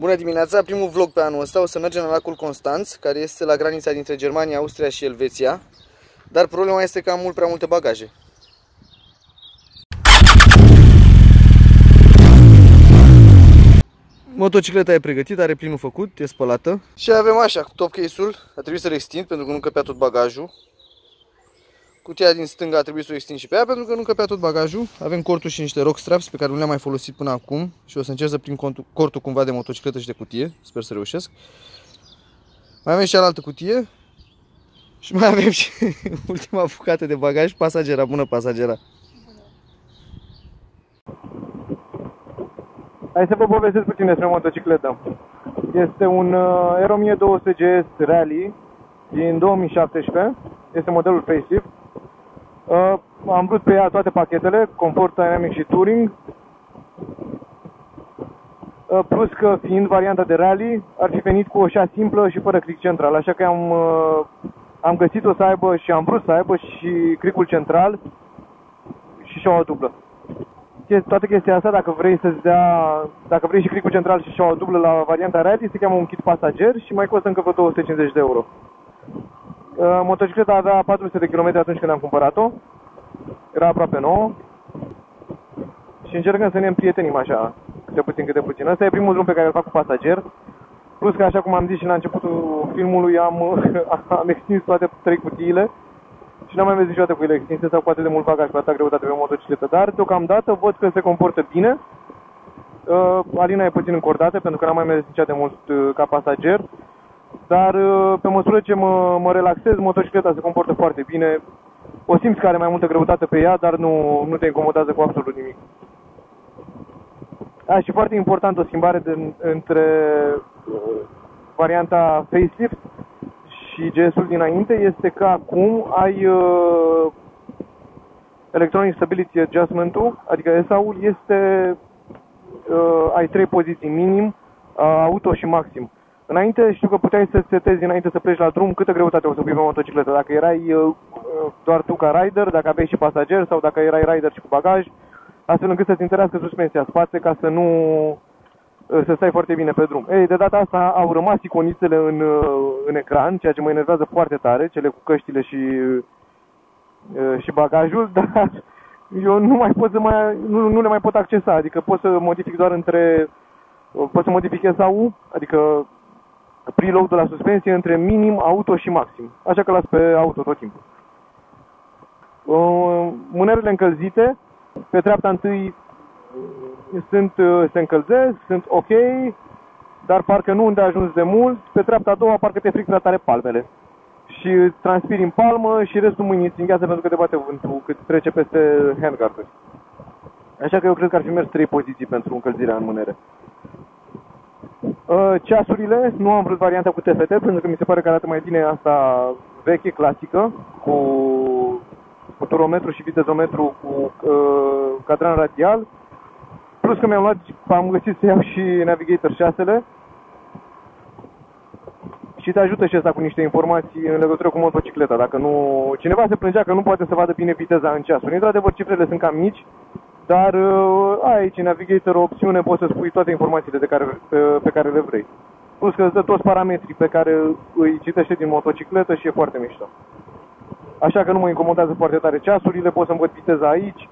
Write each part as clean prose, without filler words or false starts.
Bună dimineața! Primul vlog pe anul ăsta o să mergem la lacul Constanț, care este la granița dintre Germania, Austria și Elveția. Dar problema este că am mult prea multe bagaje. Motocicleta e pregătită, are plinul făcut, e spălată. Și avem așa, top case-ul, a trebuit să-l extind pentru că nu încăpea tot bagajul. Cutia din stânga a trebuit să o extind și pe ea pentru că nu încăpea tot bagajul. Avem cortul și niște rock straps pe care nu le-am mai folosit până acum și o să încerc să prind cortul cumva de motocicletă și de cutie. Sper să reușesc. Mai avem și cealaltă cutie și mai avem și ultima bucată de bagaj, pasagera. Bună, pasagera! Hai să vă povestesc puțin despre motocicletă. Este un R1200 GS Rally din 2017. Este modelul facelift. Am vrut pe ea toate pachetele, Comfort, Dynamic și Touring. Plus că fiind varianta de rally, ar fi venit cu o șa simplă și fără cric central. Așa că am găsit-o să aibă și am vrut să aibă și cricul central și șaua dublă. Toată chestia asta, dacă vrei și cricul central și șaua dublă la varianta rally, se cheamă un kit pasager și mai costă încă vreo 250 de euro. Motocicleta avea 400 de km atunci când am cumpărat-o. Era aproape nouă. Și încercăm să ne împrietenim așa, câte puțin. Ăsta e primul drum pe care îl fac cu pasager. Plus că, așa cum am zis și la începutul filmului, am extins toate 3 cutiile. Și n-am mai văzut niciodată cu ele extinse sau cu atât de mult bagaj, cu atâta greutate pe motocicletă. Dar, deocamdată, văd că se comportă bine. Alina e puțin încordată, pentru că n-am mai mers niciodată de mult ca pasager. Dar pe măsură ce mă relaxez, motocicleta se comportă foarte bine. O simți că are mai multă greutate pe ea, dar nu te incomodează cu absolut nimic. Și foarte important, o schimbare între varianta facelift și GS-ul dinainte este că acum ai Electronic Stability Adjustment-ul, adică SA-ul ai 3 poziții, minim, auto și maxim. Înainte știu că puteai să setezi înainte să pleci la drum câtă greutate o să pui pe motocicletă. Dacă erai doar tu ca rider, dacă aveai și pasager sau dacă erai rider și cu bagaj, astfel încât să-ți întărească suspensia spate ca să stai foarte bine pe drum. Ei, de data asta au rămas iconițele în ecran, ceea ce mă enervează foarte tare, cele cu căștile și bagajul, dar eu nu le mai pot accesa, adică pot să modific doar pot să modific SA-ul, adică preload-ul la suspensie între minim, auto și maxim. Așa că las pe auto tot timpul. Mânerele încălzite, pe treapta întâi se încălzesc, sunt ok, dar parcă nu unde ajuns de mult. Pe treapta a doua parcă te fric prea tare palmele. Și transpiri în palmă și restul mâinii îți îngheață pentru că te bate vântul cât trece peste handguard-uri. Așa că eu cred că ar fi mers 3 poziții pentru încălzirea în mânere. Ceasurile, nu am vrut varianta cu TFT pentru că mi se pare că arată mai bine asta veche, clasică, cu turometru și vitezometru cu cadran radial. Plus că am găsit să iau și Navigator 6-le și te ajută și asta cu niște informații în legătură cu motocicleta. Dacă cineva se plângea că nu poate să vadă bine viteza în ceasuri. Într-adevăr, cifrele sunt cam mici, dar ai aici în Navigator o opțiune, poți să spui toate informațiile pe care le vrei. Plus că îți dă toți parametrii pe care îi citește din motocicletă și e foarte mișto. Așa că nu mă incomodează foarte tare ceasurile, pot să-mi văd viteza aici.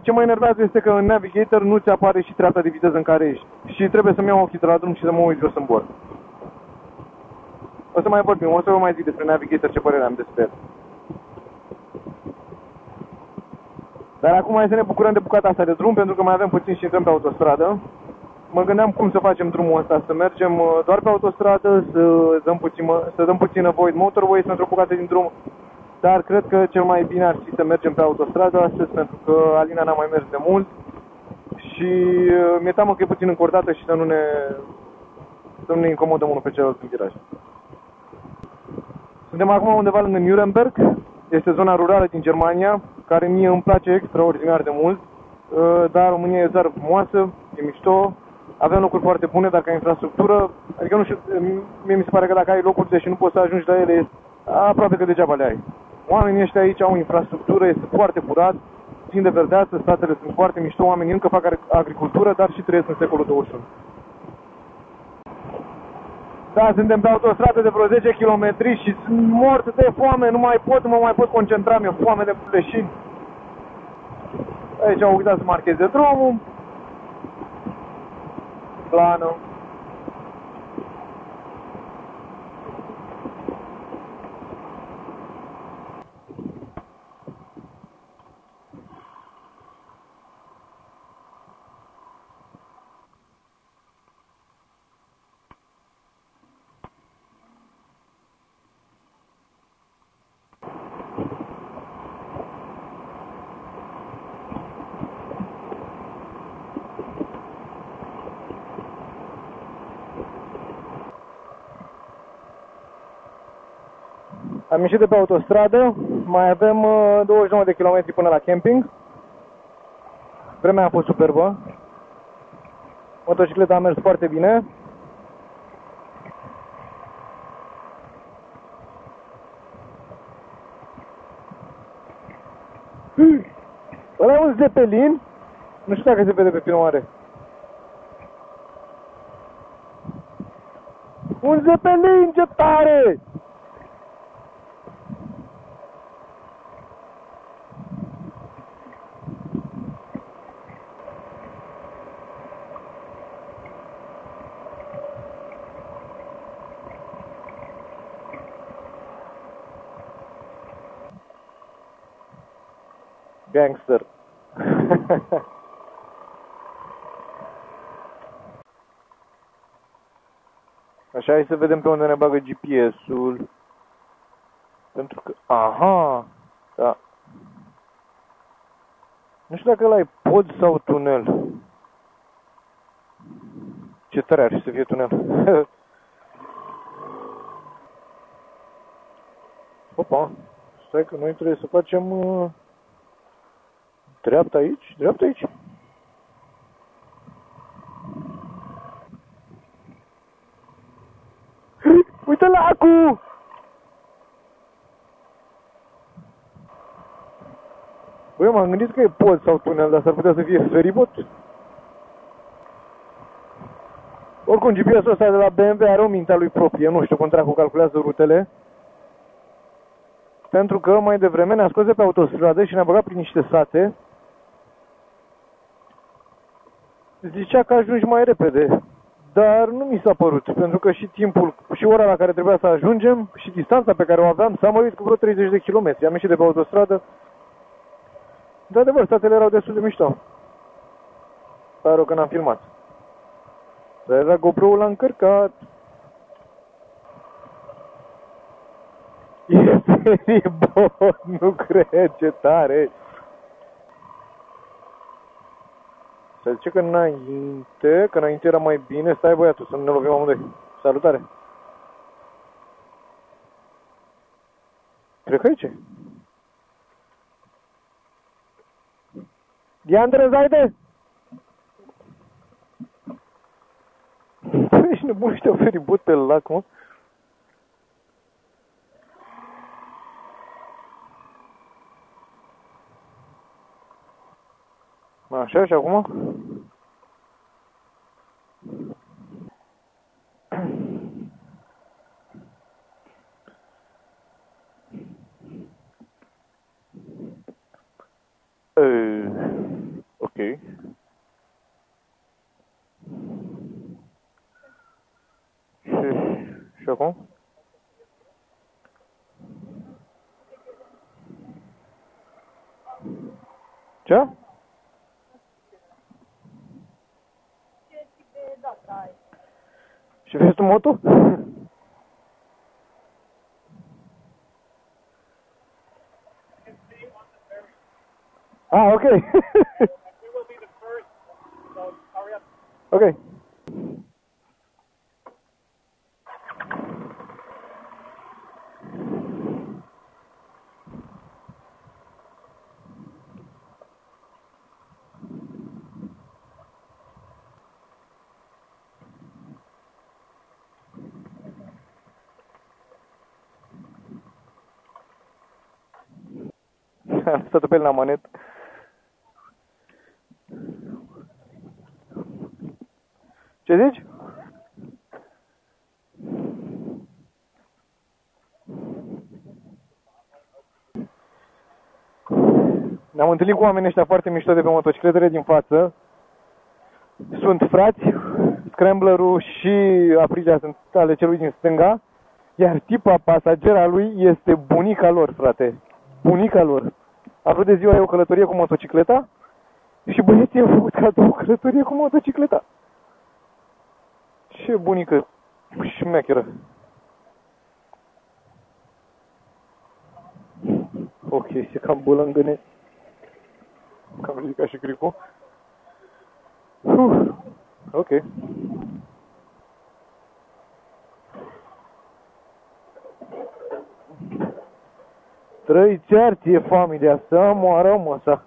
Ce mă enervează este că în Navigator nu ți apare și treapta de viteză în care ești. Și trebuie să-mi iau ochii de la drum și să mă uit jos în bord. O să mai vorbim, o să vă mai zic despre Navigator ce părere am despre el. Dar acum hai să ne bucurăm de bucata asta de drum, pentru că mai avem puțin și intrăm pe autostradă. Mă gândeam cum să facem drumul ăsta, să mergem doar pe autostradă, să dăm puțin avoid motorways într-o bucată din drum. Dar cred că cel mai bine ar fi să mergem pe autostradă astăzi, pentru că Alina n-a mai mers de mult. Și mi-e teamă că e puțin încordată și să nu ne incomodăm unul pe celălalt în viraj. Suntem acum undeva lângă Nuremberg. Este zona rurală din Germania, care mie îmi place extraordinar de mult. Dar România e o țară frumoasă, e mișto, avem locuri foarte bune, dar ca infrastructură, adică nu știu, mie mi se pare că dacă ai locuri deși nu poți să ajungi la ele, aproape că degeaba le ai. Oamenii ăștia aici au infrastructură, este foarte curat, plin de verdeață, statele sunt foarte mișto, oamenii încă fac agricultură, dar și trăiesc în secolul 21. Da, suntem pe autostradă de vreo 10 km și sunt mort de foame, nu mă mai pot concentra, mi-e foame de leșin. Aici am uitat să marcheze drumul. Plană. Am ieșit de pe autostradă, mai avem 29 de km până la camping. Vremea a fost superbă. Motocicleta a mers foarte bine. Ăla e un Zeppelin? Nu știu dacă se vede pe filmare. Un Zeppelin, ce tare! Gangster. Așa, hai să vedem pe unde ne bagă GPS-ul. Pentru că... Aha! Da. Nu știu dacă ăla e pod sau tunel. Ce tare ar fi să fie tunel. Opa! Stai că noi trebuie să facem... dreapta aici? Dreapta aici? Uite lacul! Băi, m-am gândit că e pod sau tunel, dar s-ar putea să fie feribot. Oricum, GPS-ul ăsta de la BMW are o mintea lui proprie, nu știu cum dracu calculează rutele. Pentru că mai devreme ne-a scos de pe autostradă și ne-a băgat prin niște sate. Zicea că ajungi mai repede, dar nu mi s-a părut, pentru că și timpul, și ora la care trebuia să ajungem, și distanța pe care o aveam, s-a mărit cu vreo 30 de kilometri. Am ieșit de pe autostradă. De adevăr, statele erau destul de mișto. Pare rău că n-am filmat. Dar era GoPro-ul l-a încărcat. E bun, nu cred, ce tare. Se zice că înainte era mai bine. Stai, băiatul, să nu ne lovim amândoi. Salutare. Cred că aici. Diandre, zaide! Păi, ești nebun, ăștia au feribot pe lac, mă. Așa, și acum? Ok. Și acum? Ce? Și vezi tu moto? Ah, ok. Ok. Am stat pe el la manet. Ce zici? Ne-am întâlnit cu oamenii ăștia foarte mișto de pe motocicletele din față. Sunt frați, Scrambler-ul și Aprilia sunt ale celui din stânga, iar tipa pasagera lui este bunica lor, frate. Bunica lor. A vrut de ziua ei o călătorie cu motocicleta și băieții au făcut cadou o călătorie cu motocicleta. Ce bunică șmecheră. Ok, se cam bălângâne. Cam ridicat și gripul. Ok. 3 cerți e familia, să moară măsa.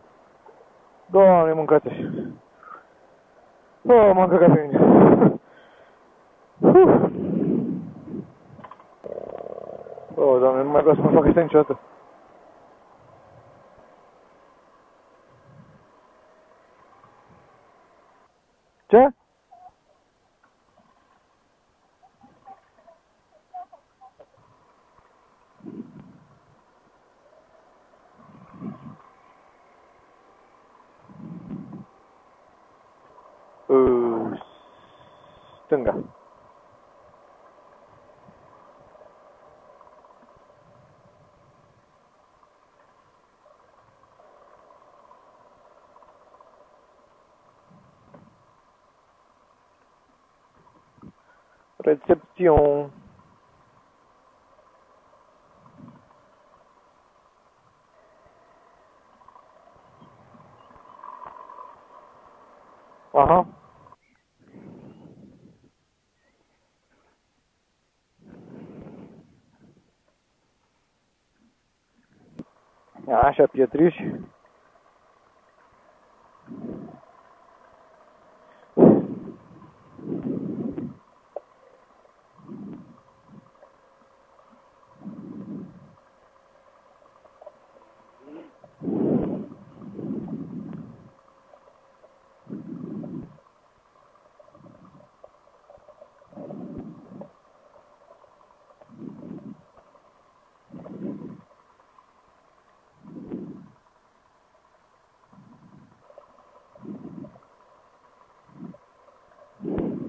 Doamne, mâncați așa. M-am căcat pe mine. Doamne, nu mai vreau să mă fac asta niciodată. Ce? Stânga. Recepțion. Aha. Așa, pietriș.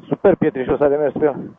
Super pietrișul ăsta de mers pe el.